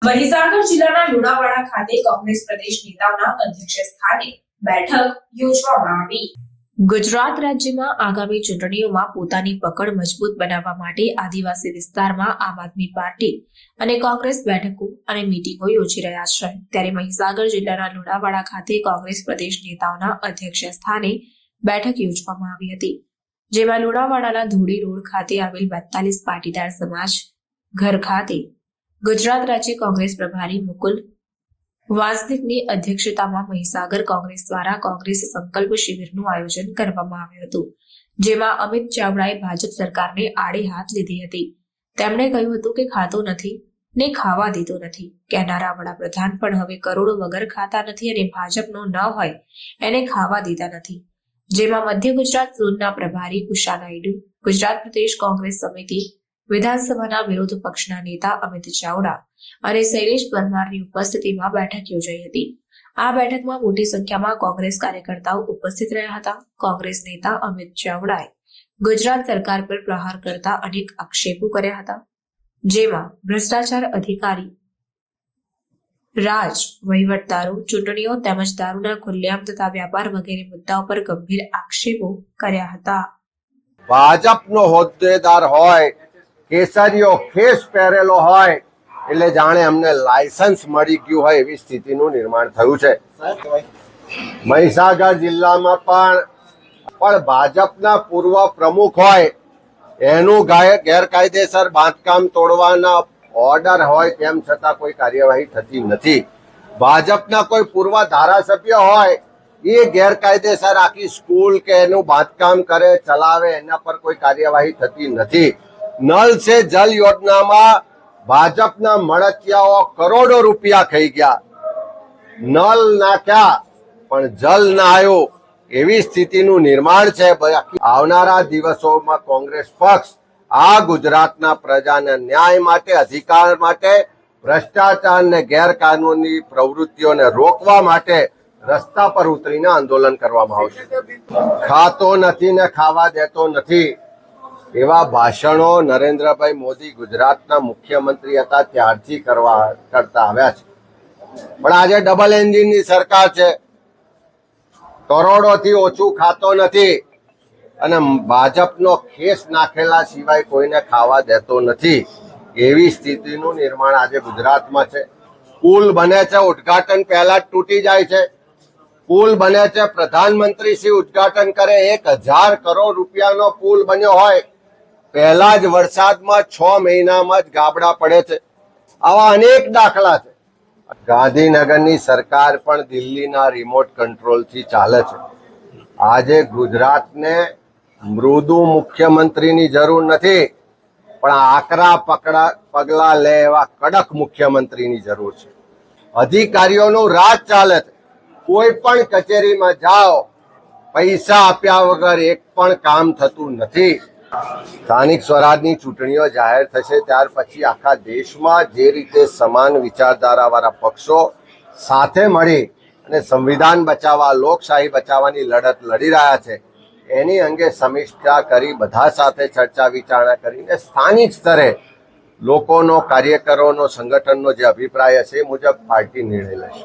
મહીસાગર જિલ્લાના લુણાવાડા ખાતે કોંગ્રેસ પ્રદેશ નેતાઓના અધ્યક્ષ સ્થાને બેઠક યોજવામાં આવી। ગુજરાત રાજ્યમાં આગામી ચૂંટણીઓમાં પોતાની પકડ મજબૂત બનાવવા માટે આદિવાસી વિસ્તારમાં આમ આદમી પાર્ટી અને કોંગ્રેસ બેઠકો અને મીટિંગો યોજી રહ્યા છે। ત્યારે મહીસાગર જિલ્લાના લુણાવાડા ખાતે કોંગ્રેસ પ્રદેશ નેતાઓના અધ્યક્ષ સ્થાને બેઠક યોજવામાં આવી હતી, જેમાં લુણાવાડાના ધોળી રોડ ખાતે આવેલ 42 પાટીદાર સમાજ ઘર ખાતે ગુજરાત રાજ્ય કોંગ્રેસ પ્રભારી મુકુલ વાસનિકની અધ્યક્ષતામાં મહીસાગર કોંગ્રેસ દ્વારા કોંગ્રેસ સંકલ્પ શિબિરનું આયોજન કરવામાં આવ્યું હતું, જેમાં અમિત ચાવડાએ ભાજપ સરકારને આડે હાથ લીધી હતી। તેમણે કહ્યું હતું કે ખાતો નથી ને ખાવા દીધો નથી કહેનારા વડાપ્રધાન પણ હવે કરોડો વગર ખાતા નથી અને ભાજપનો ન હોય એને ખાવા દીધા નથી। જેમાં મધ્ય ગુજરાત ઝોનના પ્રભારી ઉષા નાયડુ, ગુજરાત પ્રદેશ કોંગ્રેસ સમિતિ વિધાનસભાના વિરોધ પક્ષના નેતા અમિત ચાવડા અને શૈલેષ પરમારની ઉપસ્થિતિમાં બેઠક યોજાઈ હતી। આ બેઠકમાં મોટી સંખ્યામાં કોંગ્રેસ કાર્યકર્તાઓ ઉપસ્થિત રહ્યા હતા। કોંગ્રેસ નેતા અમિત ચાવડાએ ગુજરાત સરકાર પર પ્રહાર કરતા અનેક આક્ષેપો કર્યા હતા, જેમાં ભ્રષ્ટાચાર, અધિકારી રાજ, વહીવટદારો, ચૂંટણીઓ તેમજ દારૂના ખુલ્લેઆમ તથા વ્યાપાર વગેરે મુદ્દાઓ પર ગંભીર આક્ષેપો કર્યા હતા। ભાજપનો હોદ્દેદાર હોય, કેસરીઓ ખેસ પહેરેલો હોય એટલે જાણે અમને લાયસન્સ મળી ગયું હોય એવી સ્થિતિનું નિર્માણ થયું છે। મહીસાગર જિલ્લામાં પણ ભાજપના પૂર્વ પ્રમુખ હોય એનું ગેરકાયદેસર બાંધકામ તોડવાના ઓર્ડર હોય તેમ છતાં કોઈ કાર્યવાહી થતી નથી। ભાજપના કોઈ પૂર્વ ધારાસભ્ય હોય એ ગેરકાયદેસર આખી સ્કૂલ કે એનું બાંધકામ કરે ચલાવે એના પર કોઈ કાર્યવાહી થતી નથી। નલ સે જલ યોજનામાં ભાજપના મળતિયાઓ કરોડો રૂપિયા ખાઈ ગયા, નલ નાખ્યા પણ જલ ના આવ્યો એવી સ્થિતિનું નિર્માણ છે। આવનારા દિવસોમાં કોંગ્રેસ પક્ષ આ ગુજરાતના પ્રજાના ન્યાય માટે, અધિકાર માટે, ભ્રષ્ટાચાર ને ગેરકાનૂની પ્રવૃત્તિઓને રોકવા માટે રસ્તા પર ઉતરીને આંદોલન કરવામાં આવશે। ખાતો નથી ને ખાવા દેતો નથી એવા ભાષણો નરેન્દ્રભાઈ મોદી ગુજરાતના મુખ્યમંત્રી હતા ત્યારથી કરતા આવ્યા છે, પણ આજે ડબલ એન્જિનની સરકાર છે, કરોડોથી ઓછું ખાતો નથી અને ભાજપનો ખેસ નાખેલા સિવાય કોઈને ખાવા દેતો નથી એવી સ્થિતિનું નિર્માણ આજે ગુજરાતમાં છે। પુલ બને છે, ઉદ્ઘાટન પહેલા જ તૂટી જાય છે। પુલ બને છે, પ્રધાનમંત્રી શ્રી ઉદ્ઘાટન કરે, 1000 કરોડ રૂપિયાનો પુલ બન્યો હોય પહેલા જ વરસાદમાં 6 મહિનામાં જ ગાબડા પડે છે। આવા અનેક દાખલા છે। ગાંધીનગરની સરકાર પણ દિલ્હીના રિમોટ કંટ્રોલથી ચાલે છે। આજે ગુજરાતને મૃદુ મુખ્યમંત્રીની જરૂર નથી, પણ આકરા પગલા લે એવા કડક મુખ્યમંત્રીની જરૂર છે। અધિકારીઓનું રાજ ચાલે છે। કોઈ પણ કચેરીમાં જાઓ, પૈસા આપ્યા વગર એક પણ કામ થતું નથી। સ્થાનિક સ્વરાજની ચૂંટણીઓ જાહેર થશે ત્યાર પછી આખા દેશમાં જે રીતે સમાન વિચારધારાવાળા પક્ષો સાથે મળી અને સંવિધાન બચાવવા, લોકશાહી બચાવવાની લડત લડી રહ્યા છે, એની અંગે સમીક્ષા કરી, બધા સાથે ચર્ચા વિચારણા કરીને સ્થાનિક સ્તરે લોકોનો, કાર્યકરોનો, સંગઠનનો જે અભિપ્રાય હશે એ મુજબ પાર્ટી નિર્ણય લેશે।